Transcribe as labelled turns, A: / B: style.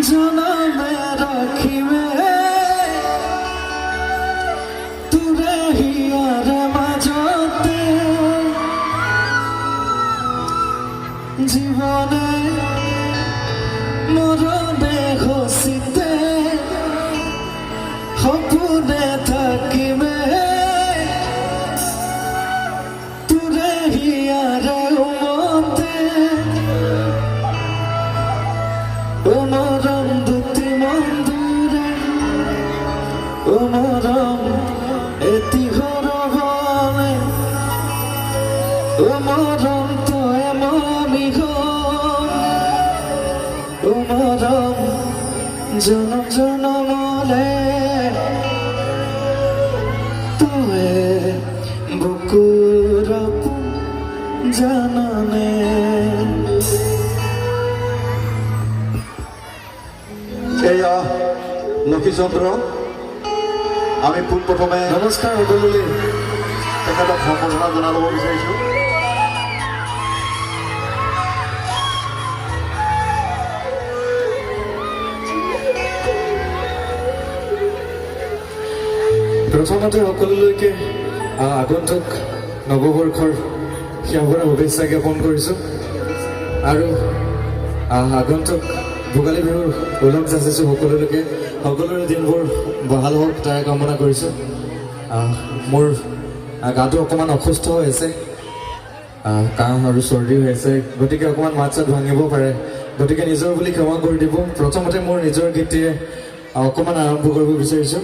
A: জনমে রাখিবে তোরে হিয়ার মাজতে জীবনে মরণে হসিতে সপোনে থাকিবে তোরে হিয়ার উমতে মরম দুটি মন্দুরে ও মরম এতি হরবনে ও মরম তো এমনি ও মরম জনম জনমলে তোয়ে বুকুর জানানে
B: এয়া লক্ষীচন্দ্ৰ আমি পোনপ্ৰথমে
A: নমস্কাৰ সকলোলৈ
B: তেখেতক সম্বৰ্ধনা জনাই ল'ব বিচাৰিছোঁ।
A: প্ৰথমতে সকলোলৈকে আগন্তুক নৱবৰ্ষৰ সেৱা শুভেচ্ছা জ্ঞাপন কৰিছোঁ আৰু আগন্তুক ভোগালী বিহুৰ ওলগ যাচিছোঁ সকলোলৈকে সকলোৰে দিনবোৰ বহাল হওক তাৰে কামনা কৰিছোঁ। মোৰ গাটো অকণমান অসুস্থ হৈ আছে, কাহ আৰু চৰ্দি হৈ আছে, গতিকে অকণমান মাত চাত ভাঙিব পাৰে, গতিকে নিজৰ বুলি ক্ষমা কৰি দিব। প্ৰথমতে মোৰ নিজৰ গীতেৰে অকণমান আৰম্ভ কৰিব বিচাৰিছোঁ।